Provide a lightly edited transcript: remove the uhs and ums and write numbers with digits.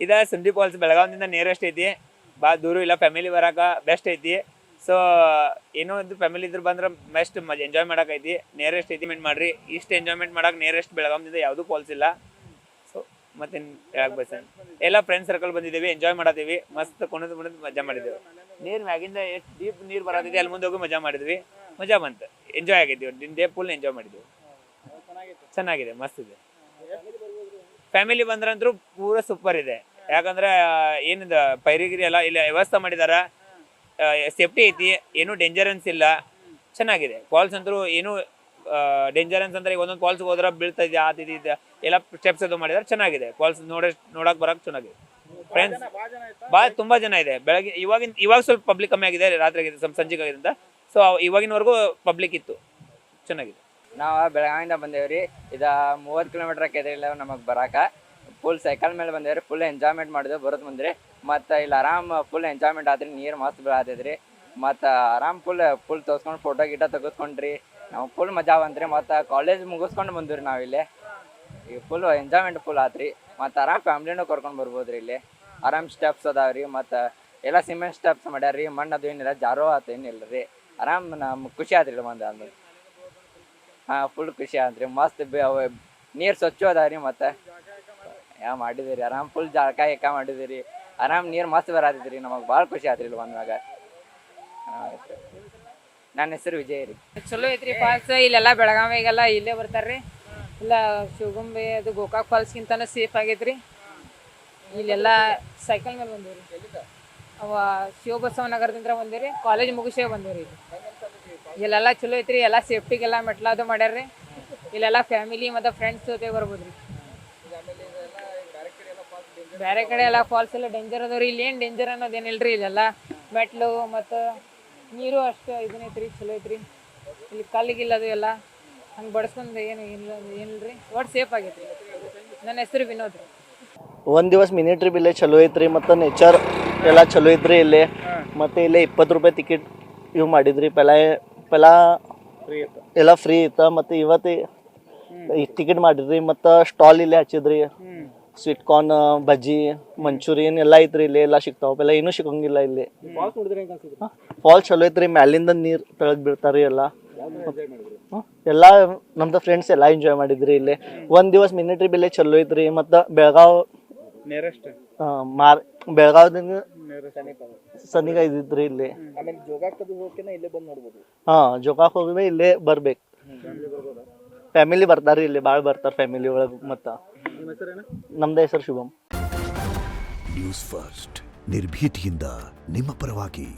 ಇದ Sandeep falls ಬೆಳಗಾವಿಯಿಂದ nearest ಐತಿ, ಭಾಳ ದೂರ ಇಲ್ಲ, ಫ್ಯಾಮಿಲಿ ಬರಾಕ ಬೆಸ್ಟ್ ಐತಿ. ಸೊ ಏನೋ ಒಂದು ಫ್ಯಾಮಿಲಿ ಇದ್ರ ಬಂದ್ರೆ ಬೆಸ್ಟ್ ಎಂಜಾಯ್ ಮಾಡಕೈತಿ, ನಿಯರೆಸ್ಟ್ ಐತಿ. ಮಾಡ್ರಿ, ಇಷ್ಟು ಎಂಜಾಯ್ಮೆಂಟ್ ಮಾಡಕ್ಕೆ ನಿಯರೆಸ್ಟ್ ಬೆಳಗಾವಿಯಿಂದ ಯಾವುದೂ ಫಾಲ್ಸ್ ಇಲ್ಲ. ಸೊ ಮತ್ತೇನು ಹೇಳಕ್ ಬಯಸ್ತೇನೆ, ಎಲ್ಲ ಫ್ರೆಂಡ್ಸ್ ಸರ್ಕಲ್ ಬಂದಿದ್ದೀವಿ, ಎಂಜಾಯ್ ಮಾಡತ್ತೀವಿ, ಮಸ್ತ್ ಕುಣಿದು ಮಜಾ ಮಾಡಿದ್ದೇವೆ. ನೀರು ಮ್ಯಾಗಿಂದ ಎಷ್ಟು ಡೀಪ್ ನೀರು ಬರತೈತಿ, ಅಲ್ಲಿ ಮುಂದೆ ಹೋಗಿ ಮಜಾ ಮಾಡಿದ್ವಿ, ಮಜಾ ಬಂತು, ಎಂಜಾಯ್ ಆಗಿದ್ದೀವಿ. ಡೇ ಫುಲ್ ಎಂಜಾಯ್ ಮಾಡಿದ್ವಿ, ಚೆನ್ನಾಗಿದೆ, ಮಸ್ತ್ ಇದೆ. ಫ್ಯಾಮಿಲಿ ಬಂದ್ರಂತೂ ಪೂರ ಸೂಪರ್ ಇದೆ. ಯಾಕಂದ್ರೆ ಏನಿದ ಪೈರಿಗಿರಿ ಎಲ್ಲ ಇಲ್ಲಿ ವ್ಯವಸ್ಥೆ ಮಾಡಿದಾರ, ಸೇಫ್ಟಿ ಐತಿ, ಏನು ಡೇಂಜರನ್ಸ್ ಇಲ್ಲ, ಚೆನ್ನಾಗಿದೆ. ಫಾಲ್ಸ್ ಅಂತೂ ಏನು ಡೇಂಜರನ್ಸ್ ಅಂದ್ರೆ ಈಗ ಒಂದೊಂದು ಫಾಲ್ಸ್ ಹೋದ್ರೆ ಬೀಳ್ತೈತೆ ಆತಿದೆ, ಎಲ್ಲ ಸ್ಟೆಪ್ಸ್ ಅದು ಮಾಡಿದಾರೆ, ಚೆನ್ನಾಗಿದೆ. ಫಾಲ್ಸ್ ನೋಡಕ್ ಬರಕ್ ಚೆನ್ನಾಗಿದೆ. ಫ್ರೆಂಡ್ಸ್ ತುಂಬಾ ಜನ ಇದೆ. ಬೆಳಗ್ಗೆ ಇವಾಗ ಸ್ವಲ್ಪ ಪಬ್ಲಿಕ್ ಕಮ್ಮಿ ಆಗಿದೆ, ರಾತ್ರಿ ಆಗಿದೆ, ಸಂಜೆಗೆ ಆಗಿದ್ದರಿಂದ. ಸೊ ಇವಾಗಿನವರೆಗೂ ಪಬ್ಲಿಕ್ ಇತ್ತು, ಚೆನ್ನಾಗಿದೆ. ನಾವು ಬೆಳಗಾವಿಯಿಂದ ಬಂದೇವ್ರಿ. ಇದ 30 ಕಿಲೋಮೀಟರ್ ಆಕೈತ್ರಿ ನಮಗೆ ಬರಾಕ. ಫುಲ್ ಸೈಕಲ್ ಮೇಲೆ ಬಂದೇವ್ರಿ, ಫುಲ್ ಎಂಜಾಯ್ಮೆಂಟ್ ಮಾಡಿದೆವು ಬರೋದು ಬಂದ್ರಿ. ಮತ್ತು ಇಲ್ಲಿ ಆರಾಮ್ ಫುಲ್ ಎಂಜಾಯ್ಮೆಂಟ್ ಆದ್ರಿ, ನೀರು ಮಸ್ತ್ ಬೀಳತೈತ್ರಿ. ಮತ್ತು ಆರಾಮ್ ಫುಲ್ ತೋರ್ಸ್ಕೊಂಡು ಫೋಟೋ ಗಿಟ ತೆಗೆಸ್ಕೊಂಡ್ರಿ, ನಾವು ಫುಲ್ ಮಜಾ ಬಂತ್ರಿ. ಮತ್ತು ಕಾಲೇಜ್ ಮುಗಿಸ್ಕೊಂಡು ಬಂದ್ರಿ ನಾವು ಇಲ್ಲಿ. ಈಗ ಫುಲ್ ಎಂಜಾಯ್ಮೆಂಟ್ ಫುಲ್ ಆತ್ರಿ. ಮತ್ತು ಆರಾಮ್ ಫ್ಯಾಮ್ಲಿನೂ ಕರ್ಕೊಂಡು ಬರ್ಬೋದ್ರಿ. ಇಲ್ಲಿ ಆರಾಮ್ ಸ್ಟೆಪ್ಸ್ ಅದಾವ್ರಿ, ಮತ್ತು ಎಲ್ಲ ಸಿಮೆಂಟ್ ಸ್ಟೆಪ್ಸ್ ಮಾಡ್ಯಾರ್ರಿ, ಮಣ್ಣು ಅದು ಏನಿಲ್ಲ, ಜಾರೋ ಆತು ಏನಿಲ್ಲ ರೀ. ಆರಾಮ್ ನಮ್ಗೆ ಖುಷಿ ಆತ್ರಿ ಬಂದ ಅಂದ್ರೆ. ಹಾಂ, ಫುಲ್ ಖುಷಿ ಆತ್ರಿ, ಮಸ್ತ್ ನೀರು ಸ್ವಚ್ಛ ಅದಾವ್ರಿ. ಮತ್ತು ಯಾವ ಮಾಡಿದಿರಿ ಆರಾಮ್ ಫುಲ್ ಜಳಕ ಮಾಡಿದಿರಿ, ಆರಾಮ್ ನೀರು ಮಸ್ತ್ ಬರತೈತ್ರಿ. ನಮಗೆ ಭಾಳ ಖುಷಿ ಆತ್ರಿ ಇಲ್ಲಿ ಬಂದಾಗ. ನನ್ನ ಹೆಸರು ವಿಜಯ್ ರೀ. ಚಲೋ ಐತ್ರಿ ಫಾಲ್ಸ್. ಇಲ್ಲೆಲ್ಲ ಬೆಳಗಾವಿಗೆಲ್ಲ ಇಲ್ಲೇ ಬರ್ತಾರ್ರಿ. ಇಲ್ಲ ಶಿವಗುಂಬೆ ಅದು ಗೋಕಾಕ್ ಫಾಲ್ಸ್ಗಿಂತನೂ ಸೇಫ್ ಆಗೈತ್ರಿ. ಇಲ್ಲೆಲ್ಲ ಸೈಕಲ್ ಮೇಲೆ ಬಂದೇವ್ರಿ. ಅವ ಶಿವಬಸವ ನಗರದಿಂದ ಬಂದೇವ್ರಿ, ಕಾಲೇಜ್ ಮುಗಿಸೇ ಬಂದೇವ್ರಿ. ಇಲ್ಲೆಲ್ಲ ಚಲೋ ಐತ್ರಿ, ಎಲ್ಲ ಸೇಫ್ಟಿಗೆಲ್ಲ ಮೆಟ್ಲಾದು ಮಾಡ್ಯಾರ್ರಿ. ಇಲ್ಲೆಲ್ಲ ಫ್ಯಾಮಿಲಿ ಮತ್ತು ಫ್ರೆಂಡ್ಸ್ ಜೊತೆ ಬರ್ಬೋದ್ರಿ. ಬೇರೆ ಕಡೆ ಎಲ್ಲ ಫಾಲ್ಸ್ ಎಲ್ಲ ಡೇಂಜರ್ ಅದಾವ್ರಿ, ಇಲ್ಲಿ ಏನು ಡೇಂಜರ್ ಅನ್ನೋದೇನಿಲ್ರಿ. ಇಲ್ಲೆಲ್ಲ ಮೆಟ್ಲು ಮತ್ತು ನೀರು ಅಷ್ಟು ಇದನ್ನೈತ್ರಿ, ಚಲೋ ಐತ್ರಿ. ಇಲ್ಲಿ ಕಲ್ಲಿಗಿಲ್ಲದು ಎಲ್ಲ ಹಂಗೆ ಬಡ್ಸ್ಕೊಂಡು ಏನಿಲ್ರಿ, ಒಟ್ಟು ಸೇಫ್ ಆಗೈತ್ರಿ. ನನ್ನ ಹೆಸರು ವಿನೋದ್ ರೀ. ಒಂದು ದಿವಸ ಮಿನಿ ಟ್ರಿಪ್ ಇಲ್ಲೇ ಚಲೋ ಐತ್ರಿ, ಮತ್ತು ನೇಚರ್ ಎಲ್ಲ ಚಲೋ ಐತ್ರಿ ಇಲ್ಲಿ. ಮತ್ತು ಇಲ್ಲೇ 20 ರೂಪಾಯಿ ಟಿಕೆಟ್ ಇವು ಮಾಡಿದ್ರಿ. ಪೆಲ ಎಲ್ಲ ಫ್ರೀ ಇತ್ತು. ಮತ್ತು ಇವತ್ತು ಟಿಕೆಟ್ ಮಾಡಿದ್ರಿ, ಮತ್ತು ಸ್ಟಾಲ್ ಇಲ್ಲೇ ಹಚ್ಚಿದ್ರಿ. ಸ್ವೀಟ್ ಕಾರ್ನ್, ಬಜ್ಜಿ, ಮಂಚೂರಿಯನ್ ಎಲ್ಲ ಐತ್ರಿ. ಇಲ್ಲಿ ಎಲ್ಲ ಸಿಗ್ತಾವ, ಪೆಲ್ಲ ಏನೂ ಸಿಗಂಗಿಲ್ಲ ಇಲ್ಲಿ. ಫಾಲ್ಸ್ ಚಲೋ ಐತ್ರಿ, ಮ್ಯಾಲಿಂದ ನೀರು ತೆಳಗ್ ಬೀಳ್ತಾರಿ. ಎಲ್ಲ ನಮ್ದು ಫ್ರೆಂಡ್ಸ್ ಎಲ್ಲ ಎಂಜಾಯ್ ಮಾಡಿದ್ರಿ ಇಲ್ಲಿ. ಒಂದ್ ದಿವಸ ಮಿನಿ ಟ್ರಿಪ್ ಇಲ್ಲೇ ಚಲೋ ಐತ್ರಿ. ಮತ್ತು ಬೆಳಗಾವದಿಂದ ಸನಿಗ ಇದ್ರಿ ಇಲ್ಲಿ. ಜೋಗಾಕ್ ಹೋಗಿ ಇಲ್ಲೇ ಬರ್ಬೇಕು. ಫ್ಯಾಮಿಲಿ ಬರ್ತಾರಿ, ಇಲ್ಲಿ ಭಾಳ ಬರ್ತಾರ ಫ್ಯಾಮಿಲಿ ಒಳಗೆ. ಮತ್ತು ನಮ್ದು ಹೆಸರು ಶುಭಂ. ನ್ಯೂಸ್ ಫಸ್ಟ್, ನಿರ್ಭೀತಿಯಿಂದ ನಿಮ್ಮ ಪರವಾಗಿ.